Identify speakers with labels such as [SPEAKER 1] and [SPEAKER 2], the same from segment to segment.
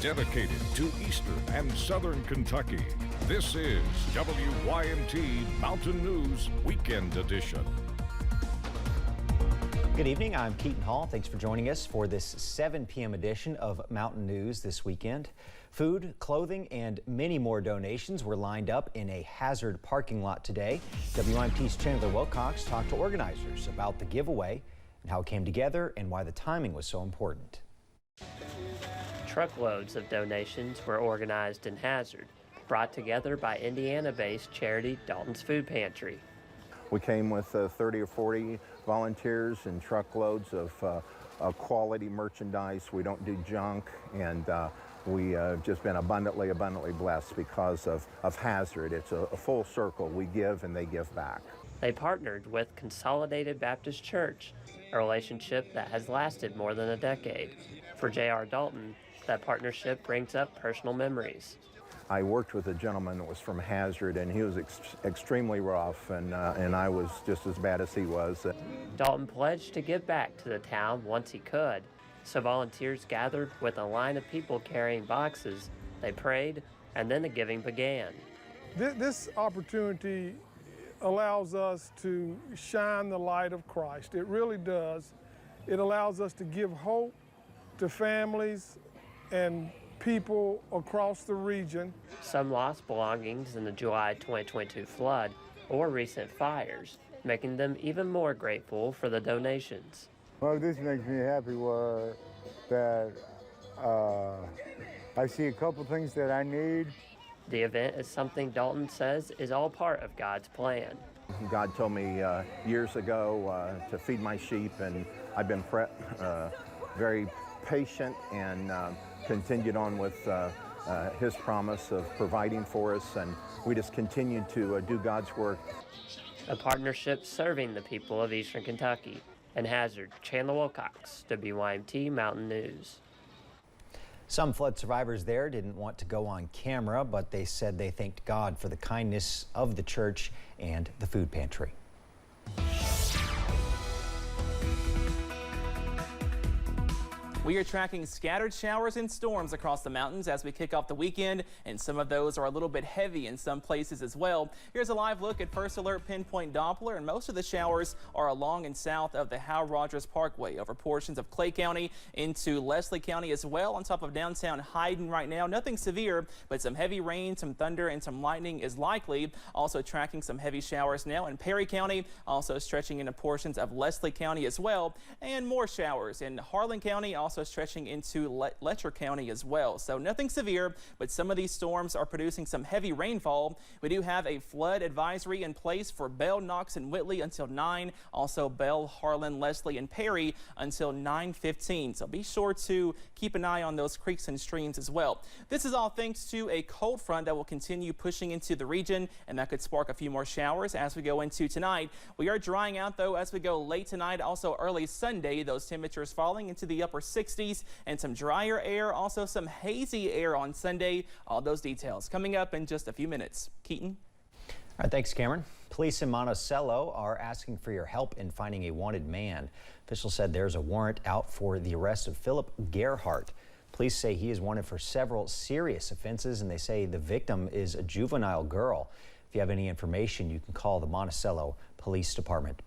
[SPEAKER 1] dedicated to eastern and southern Kentucky. This is WYMT Mountain News Weekend Edition.
[SPEAKER 2] Good evening, I'm Keaton Hall. Thanks for joining us for this 7 p.m. edition of Mountain News this weekend. Food, clothing, and many more donations were lined up in a Hazard parking lot today. WYMT's Chandler Wilcox talked to organizers about the giveaway and how it came together and why the timing was so important.
[SPEAKER 3] Truckloads of donations were organized in Hazard, brought together by Indiana-based charity Dalton's Food Pantry.
[SPEAKER 4] We came with 30 or 40 volunteers and truckloads of quality merchandise. We don't do junk, and we have just been abundantly blessed because of Hazard. It's a full circle. We give and they give back.
[SPEAKER 3] They partnered with Consolidated Baptist Church, a relationship that has lasted more than a decade. For J.R. Dalton, that partnership brings up personal memories.
[SPEAKER 4] I worked with a gentleman that was from Hazard, and he was extremely rough, and I was just as bad as he was.
[SPEAKER 3] Dalton pledged to give back to the town once he could, so volunteers gathered with a line of people carrying boxes. They prayed, and then the giving began.
[SPEAKER 5] This opportunity allows us to shine the light of Christ. It really does. It allows us to give hope to families and people across the region.
[SPEAKER 3] Some lost belongings in the July 2022 flood or recent fires, making them even more grateful for the donations.
[SPEAKER 6] Well, this makes me happy that I see a couple things that I need.
[SPEAKER 3] The event is something Dalton says is all part of God's plan.
[SPEAKER 4] God told me years ago to feed my sheep, and I've been very patient and continued on with his promise of providing for us, and we just continued to do God's work.
[SPEAKER 3] A partnership serving the people of eastern Kentucky. And Hazard, Chandler Wilcox, WYMT Mountain News.
[SPEAKER 2] Some flood survivors there didn't want to go on camera, but they said they thanked God for the kindness of the church and the food pantry.
[SPEAKER 7] We are tracking scattered showers and storms across the mountains as we kick off the weekend, and some of those are a little bit heavy in some places as well. Here's a live look at First Alert Pinpoint Doppler, and most of the showers are along and south of the Howard Rogers Parkway over portions of Clay County into Leslie County as well, on top of downtown Hyden right now. Nothing severe, but some heavy rain, some thunder, and some lightning is likely. Also tracking some heavy showers now in Perry County, also stretching into portions of Leslie County as well, and more showers in Harlan County, also stretching into Letcher County as well. So nothing severe, but some of these storms are producing some heavy rainfall. We do have a flood advisory in place for Bell, Knox, and Whitley until 9. Also Bell, Harlan, Leslie, and Perry until 9:15. So be sure to keep an eye on those creeks and streams as well. This is all thanks to a cold front that will continue pushing into the region, and that could spark a few more showers as we go into tonight. We are drying out though as we go late tonight, also early Sunday. Those temperatures falling into the upper 60s and some drier air, also some hazy air on Sunday. All those details coming up in just a few minutes. Keaton.
[SPEAKER 2] All right, thanks, Cameron. Police in Monticello are asking for your help in finding a wanted man. Officials said there's a warrant out for the arrest of Philip Gerhardt. Police say he is wanted for several serious offenses, and they say the victim is a juvenile girl. If you have any information, you can call the Monticello Police Department.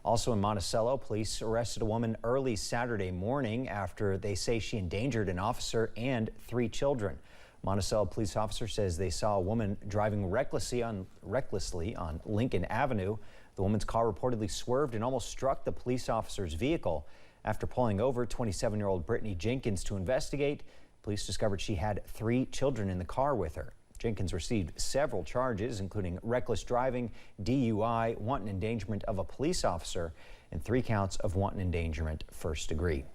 [SPEAKER 2] Also in Monticello, police arrested a woman early Saturday morning after they say she endangered an officer and 3 children. Monticello police officer says they saw a woman driving recklessly on Lincoln Avenue. The woman's car reportedly swerved and almost struck the police officer's vehicle. After pulling over 27-year-old Brittany Jenkins to investigate, police discovered she had 3 children in the car with her. Jenkins received several charges, including reckless driving, DUI, wanton endangerment of a police officer, and 3 counts of wanton endangerment first degree.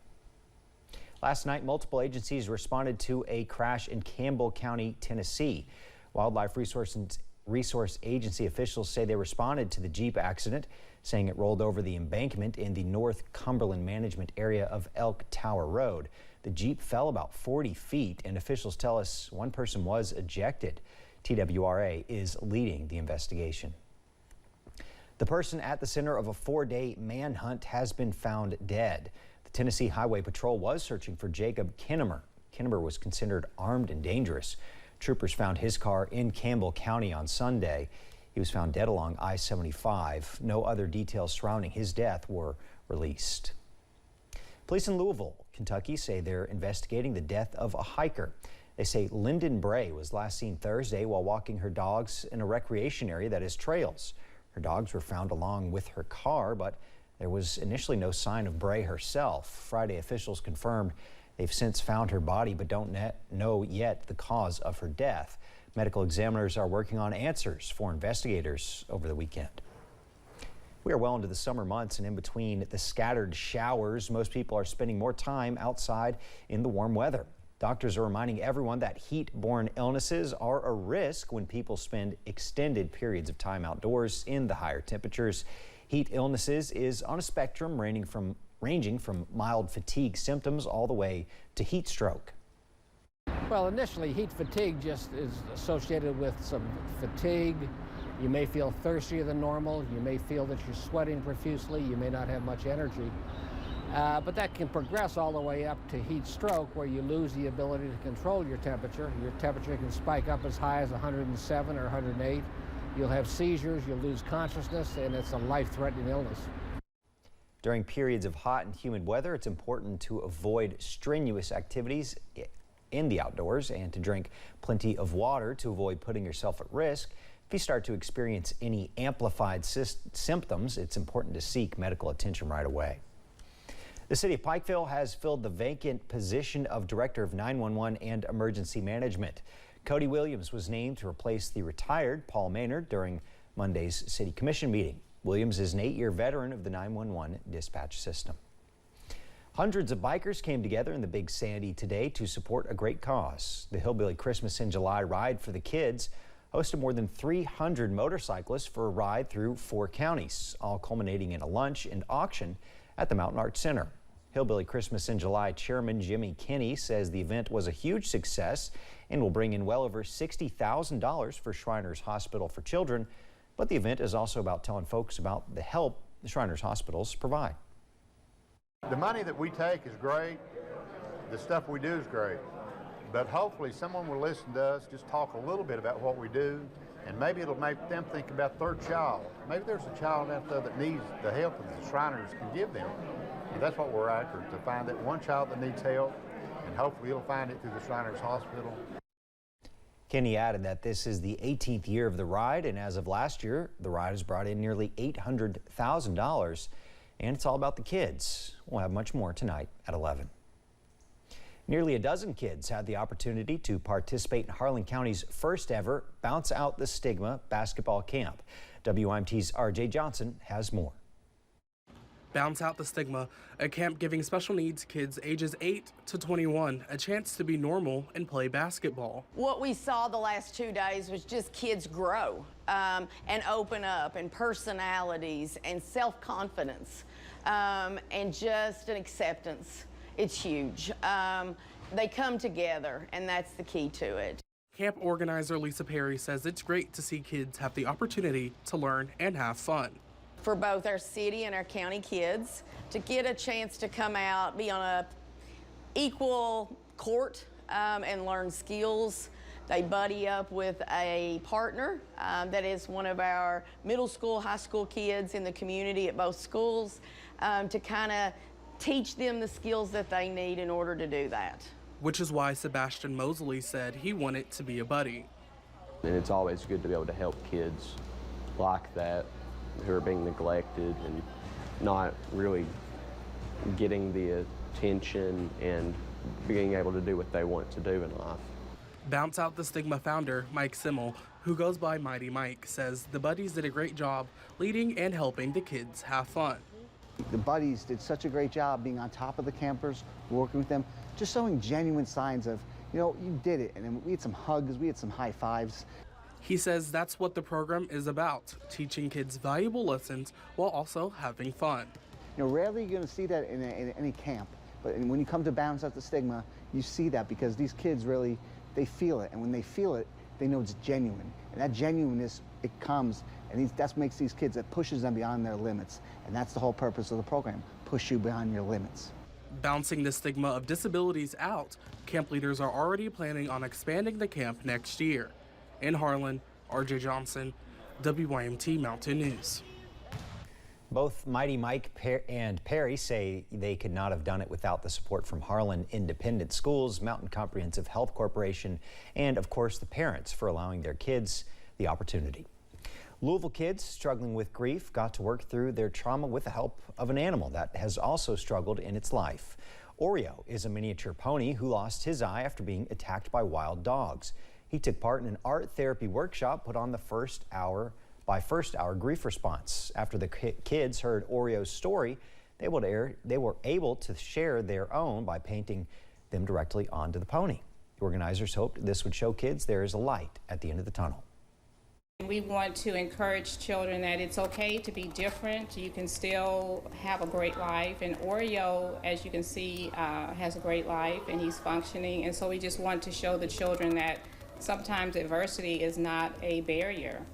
[SPEAKER 2] Last night, multiple agencies responded to a crash in Campbell County, Tennessee. Wildlife Resource Agency officials say they responded to the Jeep accident, saying it rolled over the embankment in the North Cumberland Management area of Elk Tower Road. The Jeep fell about 40 feet, and officials tell us one person was ejected. TWRA is leading the investigation. The person at the center of a 4-day manhunt has been found dead. The Tennessee Highway Patrol was searching for Jacob Kinnemer. Kinneber was considered armed and dangerous. Troopers found his car in Campbell County on Sunday. He was found dead along I-75. No other details surrounding his death were released. Police in Louisville, Kentucky say they're investigating the death of a hiker. They say Lyndon Bray was last seen Thursday while walking her dogs in a recreation area that has trails. Her dogs were found along with her car, but there was initially no sign of Bray herself. Friday, officials confirmed they've since found her body but don't know yet the cause of her death. Medical examiners are working on answers for investigators over the weekend. We are well into the summer months, and in between the scattered showers, most people are spending more time outside in the warm weather. Doctors are reminding everyone that heat-borne illnesses are a risk when people spend extended periods of time outdoors in the higher temperatures. Heat illnesses is on a spectrum ranging from mild fatigue symptoms all the way to heat stroke.
[SPEAKER 8] Well, initially, heat fatigue just is associated with some fatigue. You may feel thirstier than normal. You may feel that you're sweating profusely. You may not have much energy. But that can progress all the way up to heat stroke, where you lose the ability to control your temperature. Your temperature can spike up as high as 107 or 108. You'll have seizures, you'll lose consciousness, and it's a life-threatening illness.
[SPEAKER 2] During periods of hot and humid weather, it's important to avoid strenuous activities in the outdoors and to drink plenty of water to avoid putting yourself at risk. If you start to experience any amplified symptoms, it's important to seek medical attention right away. The city of Pikeville has filled the vacant position of Director of 911 and Emergency Management. Cody Williams was named to replace the retired Paul Maynard during Monday's City Commission meeting. Williams is an 8-year veteran of the 911 dispatch system. Hundreds of bikers came together in the Big Sandy today to support a great cause. The Hillbilly Christmas in July Ride for the Kids hosted more than 300 motorcyclists for a ride through 4 counties, all culminating in a lunch and auction at the Mountain Arts Center. Hillbilly Christmas in July Chairman Jimmy Kinney says the event was a huge success and will bring in well over $60,000 for Shriners Hospital for Children. But the event is also about telling folks about the help the Shriners Hospitals provide.
[SPEAKER 6] The money that we take is great. The stuff we do is great. But hopefully someone will listen to us, just talk a little bit about what we do, and maybe it'll make them think about their child. Maybe there's a child out there that needs the help that the Shriners can give them. And that's what we're after, to find that one child that needs help, and hopefully he'll find it through the Shriners Hospital.
[SPEAKER 2] Kenny added that this is the 18th year of the ride, and as of last year, the ride has brought in nearly $800,000, and it's all about the kids. We'll have much more tonight at 11. Nearly a dozen kids had the opportunity to participate in Harlan County's first ever Bounce Out the Stigma basketball camp. WYMT's RJ Johnson has more.
[SPEAKER 9] Bounce Out the Stigma, a camp giving special needs kids ages 8 to 21 a chance to be normal and play basketball.
[SPEAKER 10] What we saw the last 2 days was just kids grow and open up, and personalities and self-confidence and just an acceptance. It's huge. They come together, and that's the key to it.
[SPEAKER 9] Camp organizer Lisa Perry says it's great to see kids have the opportunity to learn and have fun.
[SPEAKER 10] For both our city and our county kids to get a chance to come out, be on a equal court and learn skills. They buddy up with a partner that is one of our middle school, high school kids in the community at both schools to kind of teach them the skills that they need in order to do that.
[SPEAKER 9] Which is why Sebastian Mosley said he wanted to be a buddy.
[SPEAKER 11] And it's always good to be able to help kids like that, who are being neglected and not really getting the attention and being able to do what they want to do in life.
[SPEAKER 9] Bounce Out the Stigma founder Mike Simmel, who goes by Mighty Mike, says the buddies did a great job leading and helping the kids have fun.
[SPEAKER 12] The buddies did such a great job being on top of the campers, working with them, just showing genuine signs of, you know, you did it. And then we had some hugs, we had some high fives.
[SPEAKER 9] He says that's what the program is about, teaching kids valuable lessons while also having fun.
[SPEAKER 12] You know, rarely you're going to see that in any camp, but when you come to Bounce Out the Stigma, you see that because these kids really, they feel it, and when they feel it, they know it's genuine. And that genuineness, it comes, and that makes these kids, that pushes them beyond their limits. And that's the whole purpose of the program, push you beyond your limits.
[SPEAKER 9] Bouncing the stigma of disabilities out, camp leaders are already planning on expanding the camp next year. In Harlan, RJ Johnson, WYMT Mountain News.
[SPEAKER 2] Both Mighty Mike and Perry say they could not have done it without the support from Harlan Independent Schools, Mountain Comprehensive Health Corporation, and of course the parents for allowing their kids the opportunity. Louisville kids struggling with grief got to work through their trauma with the help of an animal that has also struggled in its life. Oreo is a miniature pony who lost his eye after being attacked by wild dogs. He took part in an art therapy workshop put on the First Hour Grief Response. After the kids heard Oreo's story, they were able to share their own by painting them directly onto the pony. The organizers hoped this would show kids there is a light at the end of the tunnel.
[SPEAKER 13] We want to encourage children that it's okay to be different. You can still have a great life. And Oreo, as you can see, has a great life and he's functioning. And so we just want to show the children that sometimes adversity is not a barrier.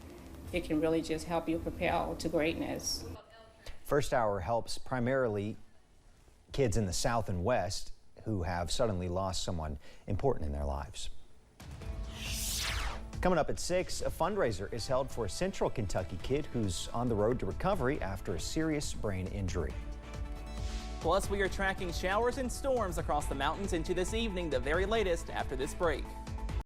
[SPEAKER 13] It can really just help you propel to greatness.
[SPEAKER 2] First Hour helps primarily kids in the South and West who have suddenly lost someone important in their lives. Coming up at 6, a fundraiser is held for a Central Kentucky kid who's on the road to recovery after a serious brain injury.
[SPEAKER 7] Plus, we are tracking showers and storms across the mountains into this evening, the very latest after this break.